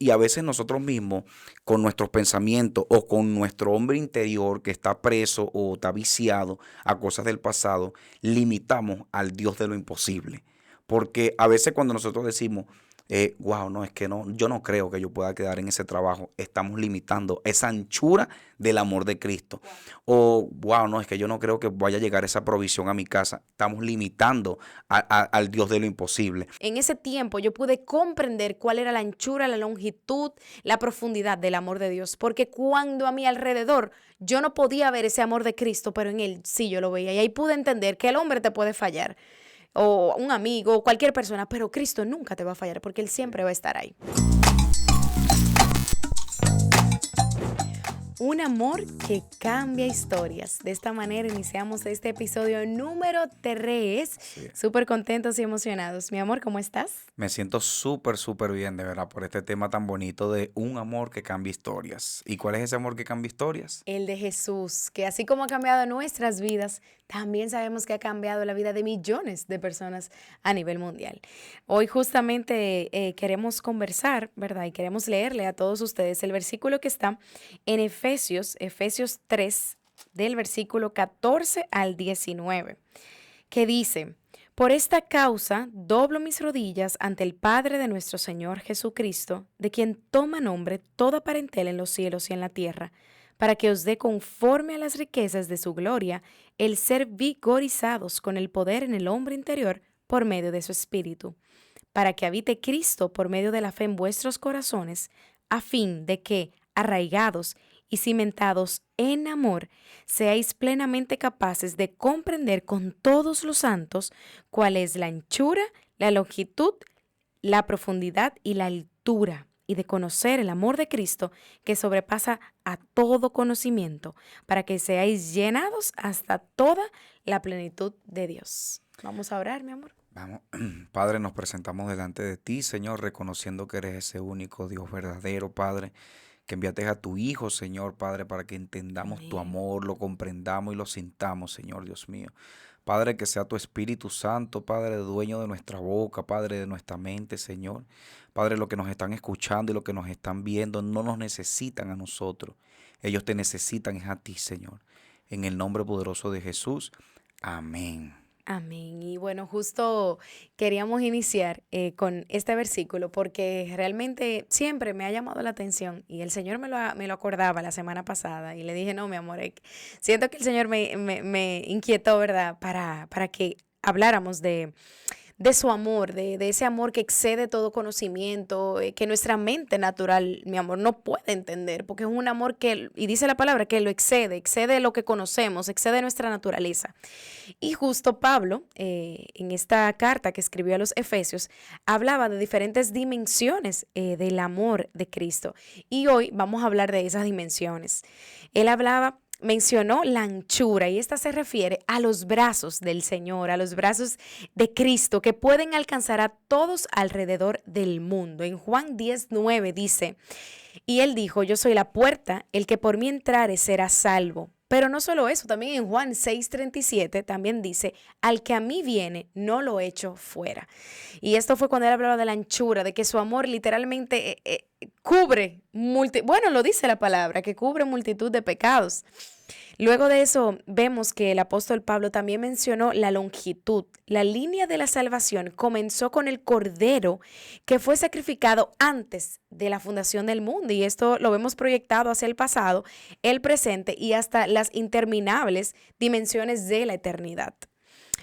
Y a veces nosotros mismos, con nuestros pensamientos o con nuestro hombre interior que está preso o está viciado a cosas del pasado, limitamos al Dios de lo imposible. Porque a veces cuando nosotros decimos, wow, no, es que no, yo no creo que yo pueda quedar en ese trabajo, estamos limitando esa anchura del amor de Cristo. O, wow, no, es que yo no creo que vaya a llegar esa provisión a mi casa, estamos limitando al Dios de lo imposible. En ese tiempo yo pude comprender cuál era la anchura, la longitud, la profundidad del amor de Dios, porque cuando a mi alrededor yo no podía ver ese amor de Cristo, pero en Él sí yo lo veía. Y ahí pude entender que el hombre te puede fallar, o un amigo, o cualquier persona, pero Cristo nunca te va a fallar, porque Él siempre va a estar ahí. Un amor que cambia historias. De esta manera iniciamos este episodio número 3. Sí. Súper contentos y emocionados. Mi amor, ¿cómo estás? Me siento súper, súper bien, de verdad, por este tema tan bonito de un amor que cambia historias. ¿Y cuál es ese amor que cambia historias? El de Jesús, que así como ha cambiado nuestras vidas, también sabemos que ha cambiado la vida de millones de personas a nivel mundial. Hoy justamente queremos conversar, ¿verdad? Y queremos leerle a todos ustedes el versículo que está en Efesios 3, del versículo 14 al 19, que dice: por esta causa doblo mis rodillas ante el Padre de nuestro Señor Jesucristo, de quien toma nombre toda parentela en los cielos y en la tierra, para que os dé conforme a las riquezas de su gloria el ser vigorizados con el poder en el hombre interior por medio de su Espíritu, para que habite Cristo por medio de la fe en vuestros corazones, a fin de que, arraigados y cimentados en amor, seáis plenamente capaces de comprender con todos los santos cuál es la anchura, la longitud, la profundidad y la altura, y de conocer el amor de Cristo que sobrepasa a todo conocimiento, para que seáis llenados hasta toda la plenitud de Dios. Vamos a orar, mi amor. Vamos, Padre, nos presentamos delante de ti, Señor, reconociendo que eres ese único Dios verdadero, Padre, que enviaste a tu Hijo, Señor, Padre, para que entendamos tu Amén. amor, lo comprendamos y lo sintamos, Señor Dios mío. Padre, que sea tu Espíritu Santo, Padre, dueño de nuestra boca, Padre, de nuestra mente, Señor. Padre, los que nos están escuchando y los que nos están viendo no nos necesitan a nosotros. Ellos te necesitan es a ti, Señor. En el nombre poderoso de Jesús. Amén. Amén. Y bueno, justo queríamos iniciar con este versículo porque realmente siempre me ha llamado la atención y el Señor me lo acordaba la semana pasada y le dije, no, mi amor, siento que el Señor me inquietó, ¿verdad? Para que habláramos de su amor, de ese amor que excede todo conocimiento, que nuestra mente natural, mi amor, no puede entender, porque es un amor que, y dice la palabra, que lo excede lo que conocemos, excede nuestra naturaleza. Y justo Pablo, en esta carta que escribió a los Efesios, hablaba de diferentes dimensiones del amor de Cristo. Y hoy vamos a hablar de esas dimensiones. Mencionó la anchura y esta se refiere a los brazos del Señor, a los brazos de Cristo que pueden alcanzar a todos alrededor del mundo. En Juan 10:9 dice, y él dijo, yo soy la puerta, el que por mí entrare será salvo. Pero no solo eso, también en Juan 6:37 también dice, al que a mí viene, no lo echo fuera. Y esto fue cuando él hablaba de la anchura, de que su amor literalmente cubre, bueno, lo dice la palabra, que cubre multitud de pecados. Luego de eso vemos que el apóstol Pablo también mencionó la longitud. La línea de la salvación comenzó con el Cordero que fue sacrificado antes de la fundación del mundo y esto lo vemos proyectado hacia el pasado, el presente y hasta las interminables dimensiones de la eternidad.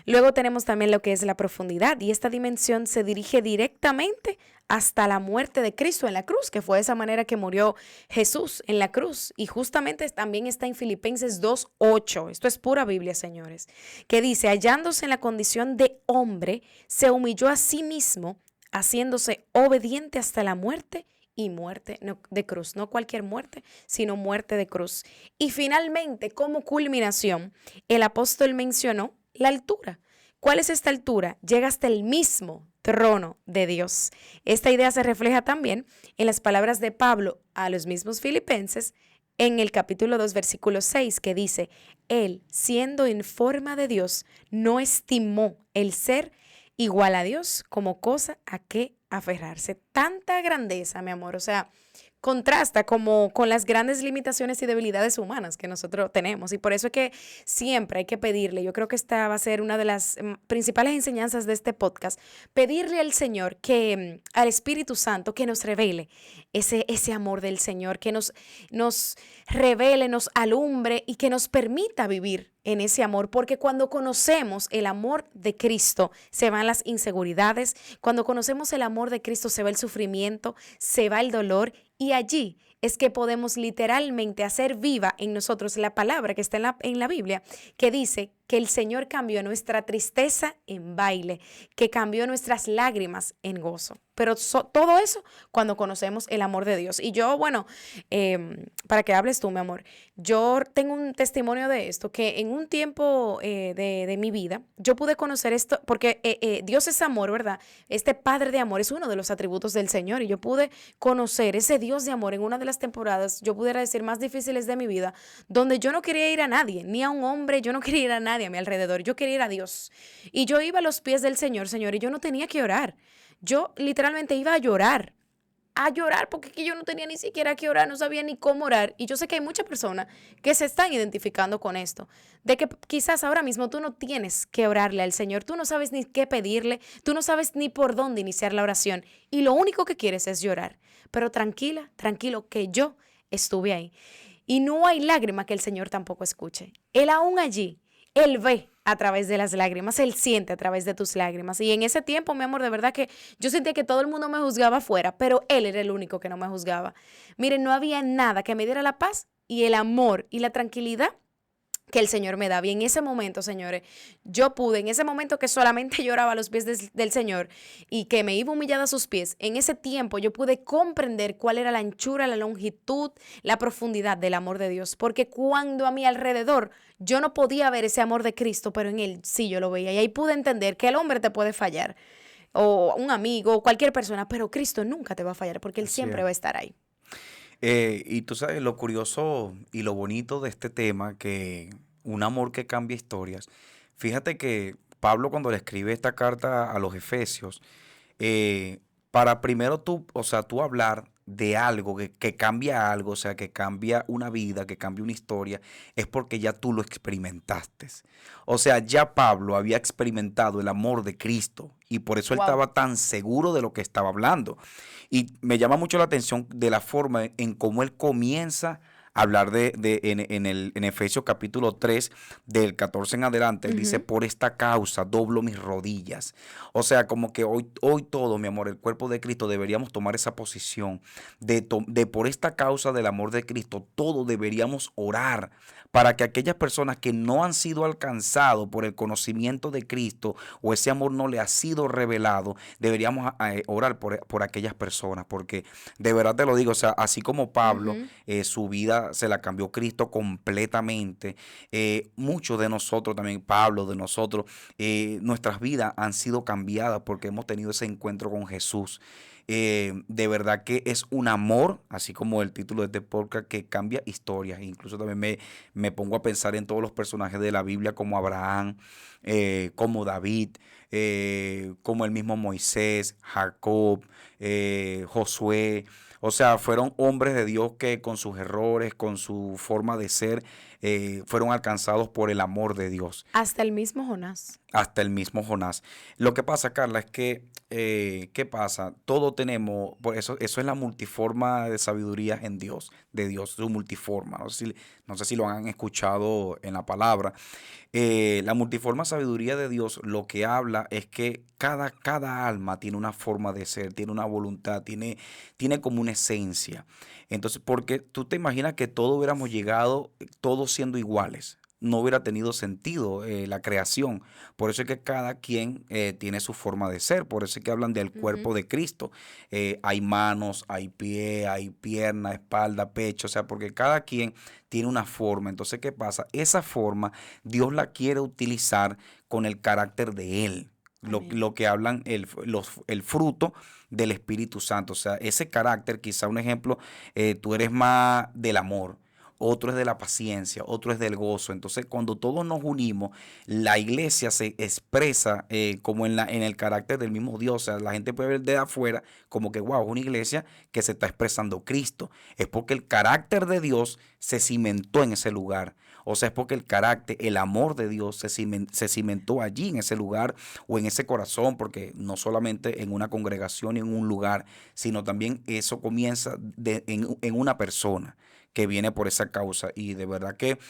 Luego tenemos también lo que es la profundidad y esta dimensión se dirige directamente hasta la muerte de Cristo en la cruz, que fue de esa manera que murió Jesús en la cruz. Y justamente también está en Filipenses 2:8. Esto es pura Biblia, señores, que dice, hallándose en la condición de hombre, se humilló a sí mismo, haciéndose obediente hasta la muerte y muerte de cruz. No cualquier muerte, sino muerte de cruz. Y finalmente, como culminación, el apóstol mencionó la altura. ¿Cuál es esta altura? Llega hasta el mismo trono de Dios. Esta idea se refleja también en las palabras de Pablo a los mismos filipenses en el capítulo 2, versículo 6, que dice, él, siendo en forma de Dios, no estimó el ser igual a Dios como cosa a que aferrarse. tanta grandeza, mi amor. O sea, contrasta como con las grandes limitaciones y debilidades humanas que nosotros tenemos. Y por eso es que siempre hay que pedirle, yo creo que esta va a ser una de las principales enseñanzas de este podcast, pedirle al Señor que, al Espíritu Santo, que nos revele ese amor del Señor, que nos revele, nos alumbre y que nos permita vivir en ese amor, porque cuando conocemos el amor de Cristo se van las inseguridades, cuando conocemos el amor de Cristo se va el sufrimiento, se va el dolor, y allí es que podemos literalmente hacer viva en nosotros la palabra que está en la Biblia, que dice que el Señor cambió nuestra tristeza en baile, que cambió nuestras lágrimas en gozo. Pero todo eso cuando conocemos el amor de Dios. Y yo, bueno, para que hables tú, mi amor, yo tengo un testimonio de esto, que en un tiempo de mi vida, yo pude conocer esto, porque Dios es amor, ¿verdad? Este Padre de amor es uno de los atributos del Señor, y yo pude conocer ese Dios de amor en una de las temporadas, yo pudiera decir, más difíciles de mi vida, donde yo no quería ir a nadie, ni a un hombre, yo no quería ir a nadie a mi alrededor, yo quería ir a Dios. Y yo iba a los pies del Señor, Señor, y yo no tenía que orar. Yo literalmente iba a llorar, porque yo no tenía ni siquiera que orar, no sabía ni cómo orar. Y yo sé que hay muchas personas que se están identificando con esto, de que quizás ahora mismo tú no tienes que orarle al Señor, tú no sabes ni qué pedirle, tú no sabes ni por dónde iniciar la oración, y lo único que quieres es llorar. Pero tranquila, tranquilo, que yo estuve ahí. Y no hay lágrima que el Señor tampoco escuche. Él aún allí, Él ve a través de las lágrimas, Él siente a través de tus lágrimas. Y en ese tiempo, mi amor, de verdad que yo sentía que todo el mundo me juzgaba afuera, pero Él era el único que no me juzgaba. Miren, no había nada que me diera la paz y el amor y la tranquilidad que el Señor me daba. Y en ese momento, señores, yo pude, en ese momento que solamente lloraba a los pies del Señor y que me iba humillada a sus pies, en ese tiempo yo pude comprender cuál era la anchura, la longitud, la profundidad del amor de Dios. Porque cuando a mi alrededor yo no podía ver ese amor de Cristo, pero en Él sí yo lo veía. Y ahí pude entender que el hombre te puede fallar, o un amigo, o cualquier persona, pero Cristo nunca te va a fallar, porque Él Así siempre es. va a estar ahí. Y tú sabes lo curioso y lo bonito de este tema, que un amor que cambia historias. Fíjate que Pablo, cuando le escribe esta carta a los Efesios, eh, para primero tú, o sea, tú hablar de algo que cambia algo, o sea, que cambia una vida, que cambia una historia, es porque ya tú lo experimentaste. O sea, ya Pablo había experimentado el amor de Cristo, y por eso él Wow. estaba tan seguro de lo que estaba hablando. Y me llama mucho la atención de la forma en cómo él comienza a hablar en Efesios capítulo 3, del 14 en adelante. Él dice: Ujú. por esta causa doblo mis rodillas. O sea, como que hoy todo, mi amor, el cuerpo de Cristo deberíamos tomar esa posición de por esta causa del amor de Cristo, todos deberíamos orar para que aquellas personas que no han sido alcanzados por el conocimiento de Cristo, o ese amor no le ha sido revelado, deberíamos orar por aquellas personas, porque de verdad te lo digo, o sea, así como Pablo, Ujú. su vida se la cambió Cristo completamente, muchos de nosotros también, Pablo, de nosotros, nuestras vidas han sido cambiadas porque hemos tenido ese encuentro con Jesús. De verdad que es un amor, así como el título de este podcast, que cambia historias. Incluso también me pongo a pensar en todos los personajes de la Biblia, como Abraham, como David, como el mismo Moisés, Jacob, Josué. O sea, fueron hombres de Dios que con sus errores, con su forma de ser, fueron alcanzados por el amor de Dios. Hasta el mismo Jonás. Hasta el mismo Jonás. Lo que pasa, Carla, es que, ¿qué pasa? Todo tenemos, por eso es la multiforma de sabiduría en Dios, de Dios, su multiforma. No sé si lo han escuchado en la palabra. La multiforme sabiduría de Dios lo que habla es que cada alma tiene una forma de ser, tiene una voluntad, tiene como una esencia. Entonces, porque tú te imaginas que todos hubiéramos llegado, todos siendo iguales. No hubiera tenido sentido la creación. Por eso es que cada quien tiene su forma de ser. Por eso es que hablan del Ujú. cuerpo de Cristo. Hay manos, hay pie, hay pierna, espalda, pecho. O sea, porque cada quien tiene una forma. Entonces, ¿qué pasa? Esa forma Dios la quiere utilizar con el carácter de Él. Amén. Lo que hablan, el fruto del Espíritu Santo. O sea, ese carácter, quizá un ejemplo, tú eres más del amor. otro es de la paciencia, otro es del gozo. Entonces, cuando todos nos unimos, la iglesia se expresa como en el carácter del mismo Dios. O sea, la gente puede ver de afuera como que, wow, es una iglesia que se está expresando Cristo. Es porque el carácter de Dios se cimentó en ese lugar. O sea, es porque el carácter, el amor de Dios se cimentó allí, en ese lugar o en ese corazón, porque no solamente en una congregación y en un lugar, sino también eso comienza en una persona que viene por esa causa. Y de verdad que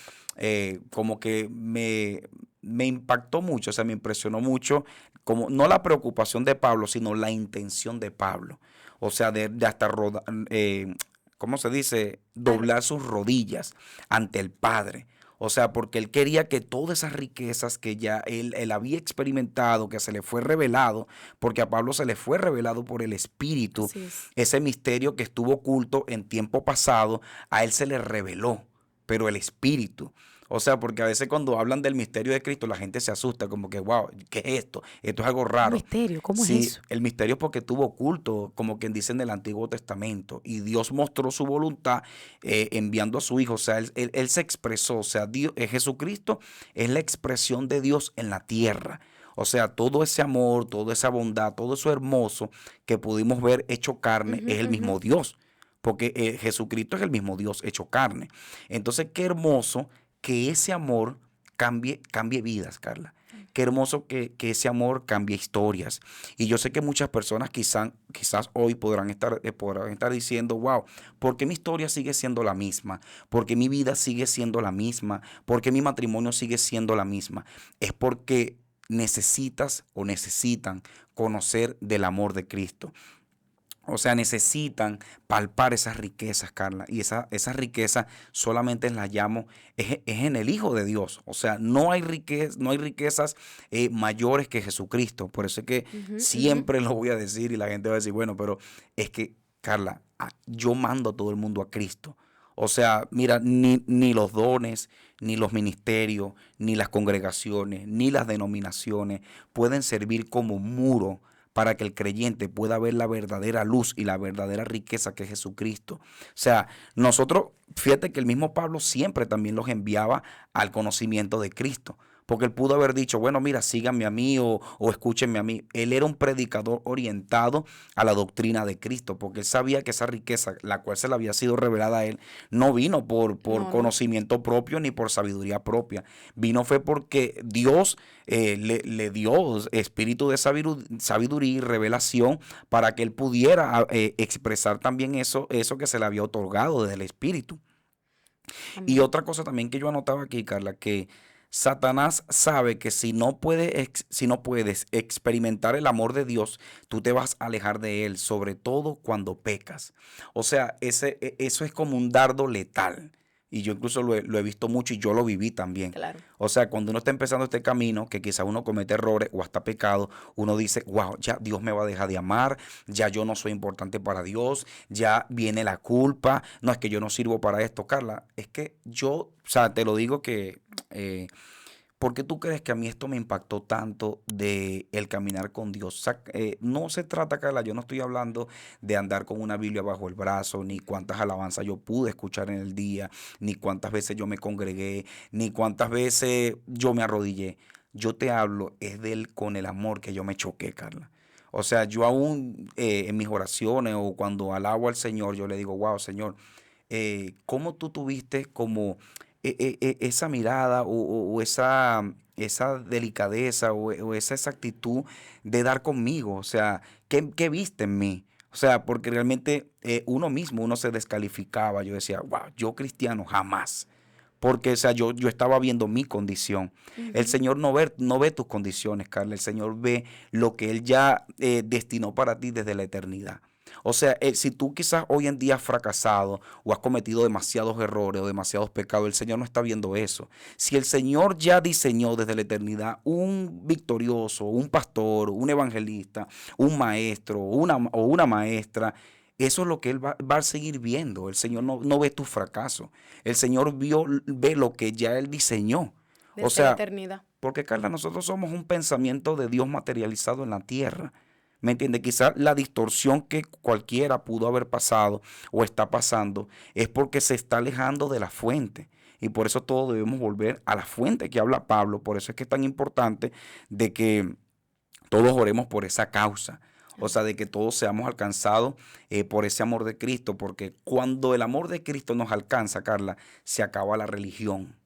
como que me impactó mucho, o sea, me impresionó mucho, como no la preocupación de Pablo, sino la intención de Pablo. O sea, de hasta ¿cómo se dice? Doblar sus rodillas ante el Padre. O sea, porque él quería que todas esas riquezas que ya él había experimentado, que se le fue revelado, porque a Pablo se le fue revelado por el Espíritu, Así es. ese misterio que estuvo oculto en tiempo pasado, a él se le reveló, pero el Espíritu. O sea, porque a veces cuando hablan del misterio de Cristo, la gente se asusta, como que, wow, ¿qué es esto? Esto es algo Un raro. misterio, ¿cómo es Sí, eso? el misterio es porque estuvo oculto, como quien dice en el Antiguo Testamento, y Dios mostró su voluntad enviando a su Hijo. O sea, él se expresó. O sea, Jesucristo es la expresión de Dios en la tierra. O sea, todo ese amor, toda esa bondad, todo eso hermoso que pudimos ver hecho carne Ujú, es el ujú. mismo Dios, porque Jesucristo es el mismo Dios hecho carne. Entonces, qué hermoso que ese amor cambie vidas, Carla. Qué hermoso que ese amor cambie historias. Y yo sé que muchas personas quizás hoy podrán estar diciendo, wow, ¿por qué mi historia sigue siendo la misma? ¿Por qué mi vida sigue siendo la misma? ¿Por qué mi matrimonio sigue siendo la misma? Es porque necesitas o necesitan conocer del amor de Cristo. O sea, necesitan palpar esas riquezas, Carla. Y esa riqueza solamente la hallamos es en el Hijo de Dios. O sea, no hay riquezas mayores que Jesucristo. Por eso es que Ujú, ujú. siempre lo voy a decir y la gente va a decir, bueno, pero es que, Carla, yo mando a todo el mundo a Cristo. O sea, mira, ni los dones, ni los ministerios, ni las congregaciones, ni las denominaciones pueden servir como muro para que el creyente pueda ver la verdadera luz y la verdadera riqueza que es Jesucristo. O sea, nosotros, fíjate que el mismo Pablo siempre también los enviaba al conocimiento de Cristo. Porque él pudo haber dicho, bueno, mira, síganme a mí o escúchenme a mí. Él era un predicador orientado a la doctrina de Cristo, porque él sabía que esa riqueza, la cual se le había sido revelada a él, no vino por No, no. conocimiento propio ni por sabiduría propia. Vino fue porque Dios le dio espíritu de sabiduría y revelación para que él pudiera expresar también eso que se le había otorgado desde el espíritu. Y Amén. otra cosa también que yo anotaba aquí, Carla, que Satanás sabe que si no puedes experimentar el amor de Dios, tú te vas a alejar de él, sobre todo cuando pecas. O sea, eso es como un dardo letal. Y yo incluso lo he visto mucho y yo lo viví también. Claro. O sea, cuando uno está empezando este camino, que quizás uno comete errores o hasta pecado, uno dice, wow, ya Dios me va a dejar de amar, ya yo no soy importante para Dios, ya viene la culpa, no es que yo no sirvo para esto, Carla, es que yo, o sea, te lo digo que, ¿por qué tú crees que a mí esto me impactó tanto de el caminar con Dios? O sea, no se trata, Carla, yo no estoy hablando de andar con una Biblia bajo el brazo, ni cuántas alabanzas yo pude escuchar en el día, ni cuántas veces yo me congregué, ni cuántas veces yo me arrodillé. Yo te hablo es con el amor que yo me choqué, Carla. O sea, yo aún en mis oraciones o cuando alabo al Señor, yo le digo, wow, Señor, ¿cómo tú tuviste como esa mirada o esa delicadeza o esa exactitud de dar conmigo? O sea, ¿qué viste en mí? O sea, porque realmente uno se descalificaba. Yo decía, wow, yo cristiano jamás. Porque, o sea, yo estaba viendo mi condición. El Ujú. Señor no ve tus condiciones, Carla. El Señor ve lo que Él ya destinó para ti desde la eternidad. O sea, si tú quizás hoy en día has fracasado o has cometido demasiados errores o demasiados pecados, el Señor no está viendo eso. Si el Señor ya diseñó desde la eternidad un victorioso, un pastor, un evangelista, un maestro o una maestra, eso es lo que Él va a seguir viendo. El Señor no ve tu fracaso. El Señor ve lo que ya Él diseñó. O Desde la sea, eternidad. porque Carla, nosotros somos un pensamiento de Dios materializado en la tierra. ¿Me entiende? Quizás la distorsión que cualquiera pudo haber pasado o está pasando es porque se está alejando de la fuente. Y por eso todos debemos volver a la fuente que habla Pablo. Por eso es que es tan importante de que todos oremos por esa causa. O sea, de que todos seamos alcanzados por ese amor de Cristo. Porque cuando el amor de Cristo nos alcanza, Carla, se acaba la religión.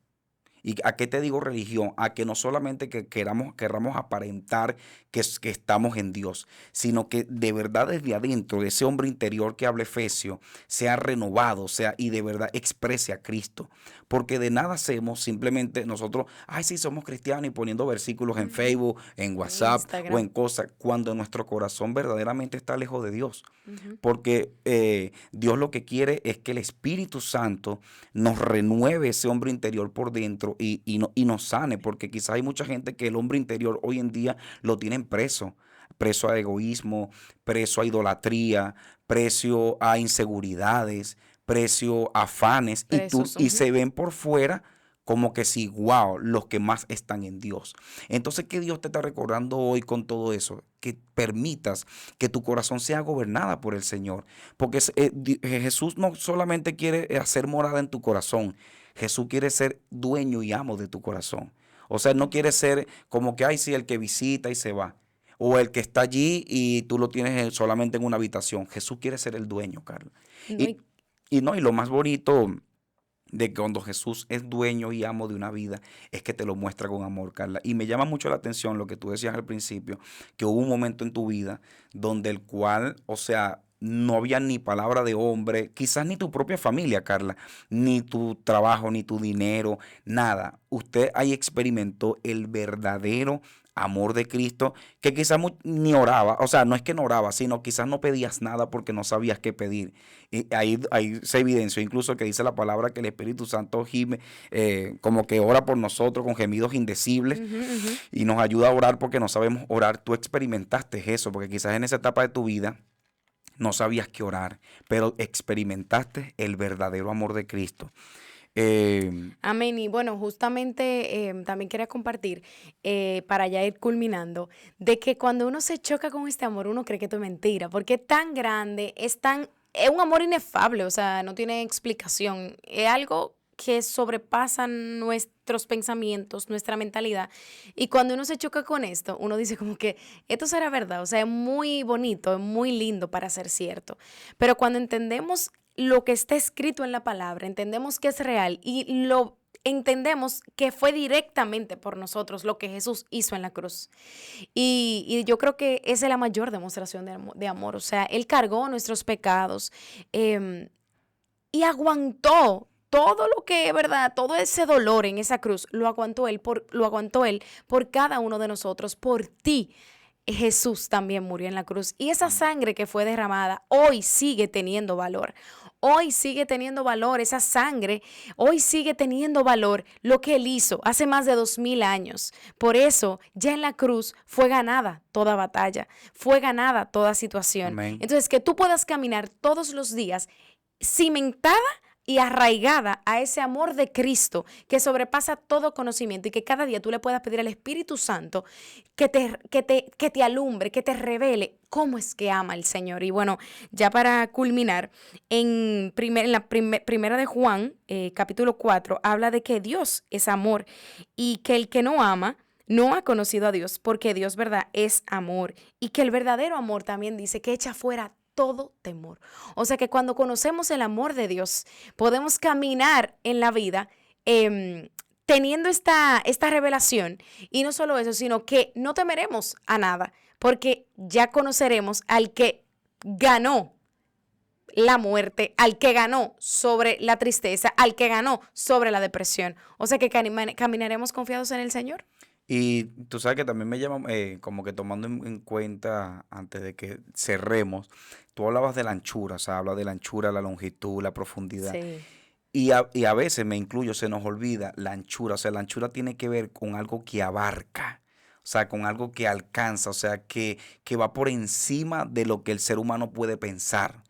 ¿Y a qué te digo religión? A que no solamente que queramos aparentar que estamos en Dios, sino que de verdad desde adentro, de ese hombre interior que habla Efesio, sea renovado, sea y de verdad exprese a Cristo. Porque de nada hacemos simplemente nosotros, ay, sí, somos cristianos y poniendo versículos en Ujú. Facebook, en En WhatsApp o en Instagram. cosas, cuando nuestro corazón verdaderamente está lejos de Dios. Ujú. Porque Dios lo que quiere es que el Espíritu Santo nos renueve ese hombre interior por dentro y nos sane, porque quizás hay mucha gente que el hombre interior hoy en día lo tienen preso, preso a egoísmo, preso a idolatría, preso a inseguridades, preso a afanes, Presos. y Ujú. se ven por fuera como que sí, wow, los que más están en Dios. Entonces, ¿qué Dios te está recordando hoy con todo eso? Que permitas que tu corazón sea gobernada por el Señor. Porque Jesús no solamente quiere hacer morada en tu corazón, Jesús quiere ser dueño y amo de tu corazón. O sea, Él no quiere ser como que, ay, sí, el que visita y se va. O el que está allí y tú lo tienes solamente en una habitación. Jesús quiere ser el dueño, Carlos. No, Y, y no, y lo más bonito de que cuando Jesús es dueño y amo de una vida, es que te lo muestra con amor, Carla. Y me llama mucho la atención lo que tú decías al principio, que hubo un momento en tu vida donde el cual, o sea, no había ni palabra de hombre, quizás ni tu propia familia, Carla, ni tu trabajo, ni tu dinero, nada. Usted ahí experimentó el verdadero amor de Cristo, que quizás ni oraba, o sea, no es que no oraba, sino quizás no pedías nada porque no sabías qué pedir. Y ahí se evidenció incluso que dice la palabra que el Espíritu Santo gime, como que ora por nosotros con gemidos indecibles ujú, ujú. y nos ayuda a orar porque no sabemos orar. Tú experimentaste eso, porque quizás en esa etapa de tu vida no sabías qué orar, pero experimentaste el verdadero amor de Cristo. Eh, Amén. Y bueno, justamente también quería compartir, para ya ir culminando, de que cuando uno se choca con este amor, uno cree que esto es mentira, porque es tan grande, es un amor inefable, o sea, no tiene explicación. Es algo que sobrepasa nuestros pensamientos, nuestra mentalidad. Y cuando uno se choca con esto, uno dice como que esto será verdad, o sea, es muy bonito, es muy lindo para ser cierto. Pero cuando entendemos lo que está escrito en la palabra, entendemos que es real y lo entendemos que fue directamente por nosotros lo que Jesús hizo en la cruz. Y yo creo que esa es la mayor demostración de amor. O sea, Él cargó nuestros pecados em, y aguantó todo lo que, ¿verdad? Todo ese dolor en esa cruz lo aguantó él por cada uno de nosotros, por ti. Jesús también murió en la cruz y esa sangre que fue derramada hoy sigue teniendo valor. Hoy sigue teniendo valor esa sangre, hoy sigue teniendo valor lo que él hizo hace más de 2000 años. Por eso ya en la cruz fue ganada toda batalla, fue ganada toda situación. amén. Entonces que tú puedas caminar todos los días cimentada y arraigada a ese amor de Cristo que sobrepasa todo conocimiento y que cada día tú le puedas pedir al Espíritu Santo que te alumbre, que te revele cómo es que ama el Señor. Y bueno, ya para culminar, primera de Juan, capítulo 4, habla de que Dios es amor y que el que no ama no ha conocido a Dios, porque Dios, ¿verdad?, es amor. Y que el verdadero amor también dice que echa fuera todo temor. O sea que cuando conocemos el amor de Dios, podemos caminar en la vida teniendo esta revelación. Y no solo eso, sino que no temeremos a nada, porque ya conoceremos al que ganó la muerte, al que ganó sobre la tristeza, al que ganó sobre la depresión. O sea que caminaremos confiados en el Señor. Y tú sabes que también me llama, como que tomando en cuenta, antes de que cerremos, tú hablabas de la anchura, o sea, hablas de la anchura, la longitud, la profundidad. Sí. Y a veces, me incluyo, se nos olvida la anchura, o sea, la anchura tiene que ver con algo que abarca, o sea, con algo que alcanza, o sea, que va por encima de lo que el ser humano puede pensar.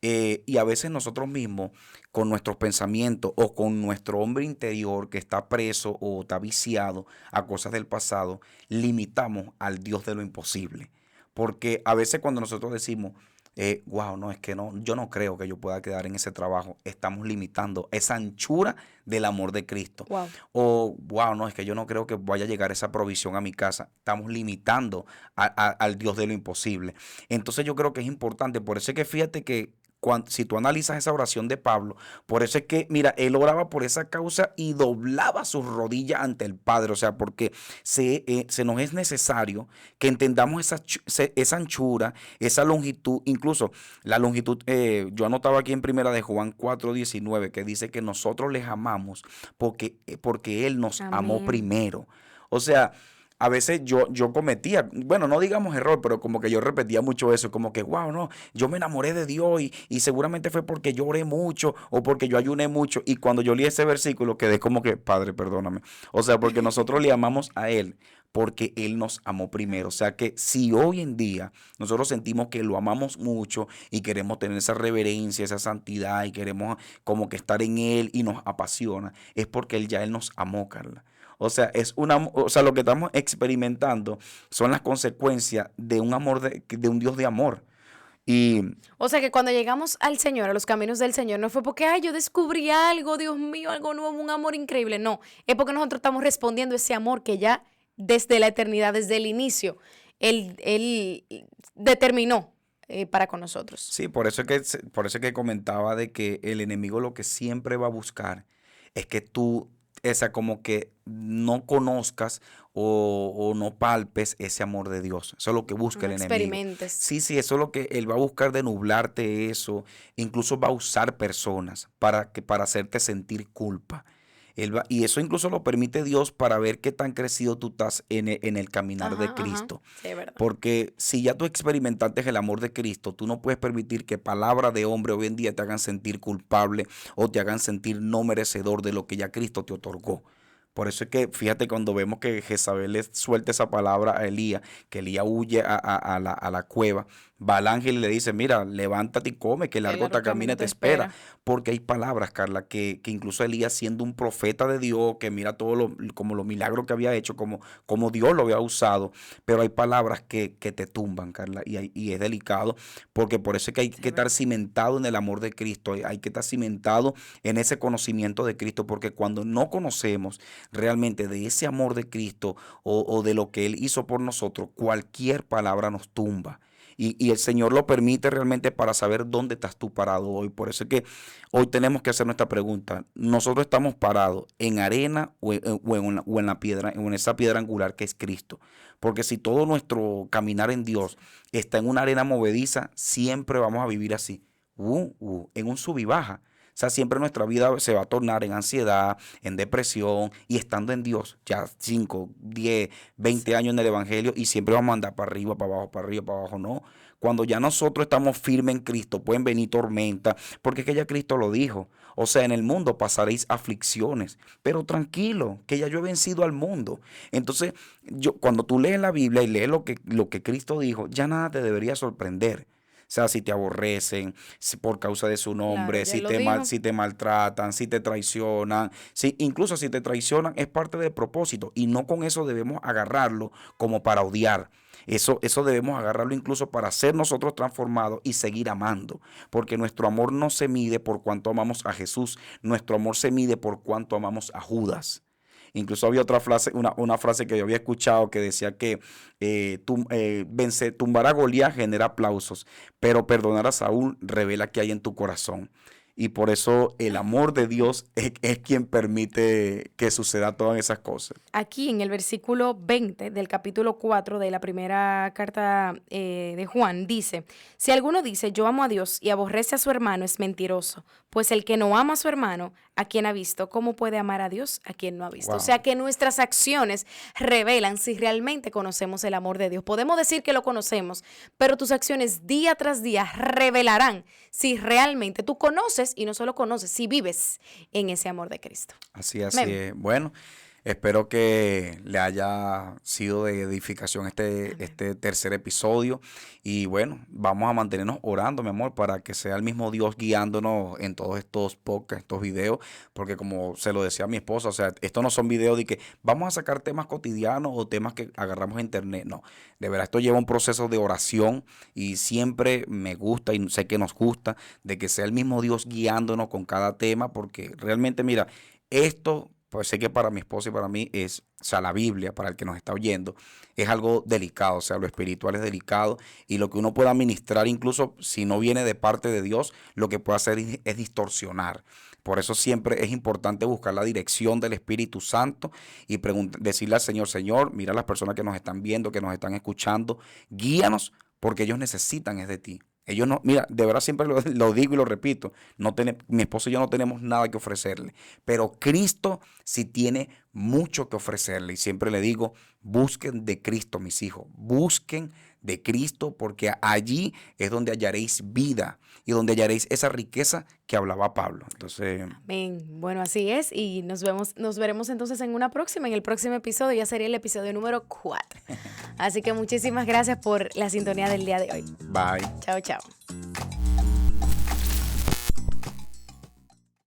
Y a veces nosotros mismos, con nuestros pensamientos o con nuestro hombre interior que está preso o está viciado a cosas del pasado, limitamos al Dios de lo imposible. Porque a veces cuando nosotros decimos, wow, no, es que no, yo no creo que yo pueda quedar en ese trabajo, estamos limitando esa anchura del amor de Cristo. Wow. O, wow, no, es que yo no creo que vaya a llegar esa provisión a mi casa. Estamos limitando al Dios de lo imposible. Entonces yo creo que es importante, por eso es que fíjate que si tú analizas esa oración de Pablo, por eso es que, mira, él oraba por esa causa y doblaba sus rodillas ante el Padre, o sea, porque se nos es necesario que entendamos esa anchura, esa longitud, incluso la longitud, yo anotaba aquí en primera de Juan 4:19, que dice que nosotros les amamos porque Él nos amó Amén. primero. O sea, a veces yo cometía, bueno, no digamos error, pero como que yo repetía mucho eso, como que, wow, no, yo me enamoré de Dios y seguramente fue porque yo oré mucho o porque yo ayuné mucho. Y cuando yo leí ese versículo quedé como que, Padre, perdóname. O sea, porque nosotros le amamos a Él porque Él nos amó primero. O sea que si hoy en día nosotros sentimos que lo amamos mucho y queremos tener esa reverencia, esa santidad y queremos como que estar en Él y nos apasiona, es porque Él nos amó, Carla. O sea, o sea, lo que estamos experimentando son las consecuencias de un amor de un Dios de amor. Y O sea que cuando llegamos al Señor, a los caminos del Señor, no fue porque, ay, yo descubrí algo, Dios mío, algo nuevo, un amor increíble. No, es porque nosotros estamos respondiendo ese amor que ya desde la eternidad, desde el inicio, Él determinó para con nosotros. sí, por eso es que comentaba de que el enemigo lo que siempre va a buscar es que tú, esa como que no conozcas o no palpes ese amor de Dios. Eso es lo que busca No el enemigo. experimentes. Sí, sí, eso es lo que él va a buscar de nublarte eso. Incluso va a usar personas para hacerte sentir culpa. Y eso incluso lo permite Dios para ver qué tan crecido tú estás en el caminar de Ajá, ajá. Cristo. Sí, es verdad. Porque si ya tú experimentaste el amor de Cristo, tú no puedes permitir que palabras de hombre hoy en día te hagan sentir culpable o te hagan sentir no merecedor de lo que ya Cristo te otorgó. Por eso es que, fíjate, cuando vemos que Jezabel le suelta esa palabra a Elías, que Elías huye a la cueva, va al ángel y le dice, mira, levántate y come, que el Que el largo largo camino camino te te espera. espera. Porque hay palabras, Carla, que incluso Elías siendo un profeta de Dios, que mira todo como los milagros que había hecho, como Dios lo había usado, pero hay palabras que te tumban, Carla, y es delicado, porque por eso es que hay Sí, que es estar verdad. cimentado en el amor de Cristo, hay que estar cimentado en ese conocimiento de Cristo, porque cuando no conocemos realmente de ese amor de Cristo o de lo que Él hizo por nosotros, cualquier palabra nos tumba. Y el Señor lo permite realmente para saber dónde estás tú parado hoy. Por eso es que hoy tenemos que hacer nuestra pregunta. ¿Nosotros estamos parados en arena o en la piedra, o en esa piedra angular que es Cristo? Porque si todo nuestro caminar en Dios está en una arena movediza, siempre vamos a vivir así, en un sub y baja. O sea, siempre nuestra vida se va a tornar en ansiedad, en depresión y estando en Dios, ya 5, 10, Sí. 20 años en el Evangelio y siempre vamos a andar para arriba, para abajo, para arriba, para abajo, no. Cuando ya nosotros estamos firmes en Cristo, pueden venir tormentas, porque es que ya Cristo lo dijo. O sea, en el mundo pasaréis aflicciones, pero tranquilo, que ya yo he vencido al mundo. Entonces, cuando tú lees la Biblia y lees lo que Cristo dijo, ya nada te debería sorprender. O sea, si te aborrecen, si por causa de su Claro, nombre, ya si Él lo te, mal, dijo. si te maltratan, si te traicionan, incluso si te traicionan, es parte del propósito. Y no con eso debemos agarrarlo como para odiar. Eso debemos agarrarlo incluso para ser nosotros transformados y seguir amando. Porque nuestro amor no se mide por cuánto amamos a Jesús, nuestro amor se mide por cuánto amamos a Judas. Incluso había otra frase, una frase que yo había escuchado que decía que tumbar a Goliat genera aplausos, pero perdonar a Saúl revela qué hay en tu corazón. Y por eso el amor de Dios es quien permite que suceda todas esas cosas. Aquí en el versículo 20 del capítulo 4 de la primera carta de Juan dice, si alguno dice yo amo a Dios y aborrece a su hermano es mentiroso, pues el que no ama a su hermano, a quien ha visto, ¿cómo puede amar a Dios a quien no ha visto? O Wow. sea que nuestras acciones revelan si realmente conocemos el amor de Dios. Podemos decir que lo conocemos, pero tus acciones día tras día revelarán si realmente tú conoces y no solo conoces, si vives en ese amor de Cristo. Así Amén. es. Bueno. Espero que le haya sido de edificación Amén. este tercer episodio. Y bueno, vamos a mantenernos orando, mi amor, para que sea el mismo Dios guiándonos en todos estos podcasts, estos videos. Porque como se lo decía a mi esposa, o sea, estos no son videos de que vamos a sacar temas cotidianos o temas que agarramos en internet. No, de verdad, esto lleva un proceso de oración y siempre me gusta y sé que nos gusta de que sea el mismo Dios guiándonos con cada tema, porque realmente, mira, esto, pues sé que para mi esposa y para mí es, o sea, la Biblia, para el que nos está oyendo, es algo delicado, o sea, lo espiritual es delicado y lo que uno pueda ministrar, incluso si no viene de parte de Dios, lo que puede hacer es distorsionar. Por eso siempre es importante buscar la dirección del Espíritu Santo y decirle al Señor, Señor, mira a las personas que nos están viendo, que nos están escuchando, guíanos porque ellos necesitan es de ti. Ellos no, mira, de verdad siempre lo digo y lo repito, mi esposo y yo no tenemos nada que ofrecerle, pero Cristo sí tiene mucho que ofrecerle y siempre le digo, busquen de Cristo, mis hijos, busquen de Cristo porque allí es donde hallaréis vida y donde hallaréis esa riqueza que hablaba Pablo. Entonces, Amén. Bueno, así es. Y nos veremos entonces en una próxima. En el próximo episodio ya sería el episodio número 4. Así que muchísimas gracias por la sintonía del día de hoy. bye. Chao, chao.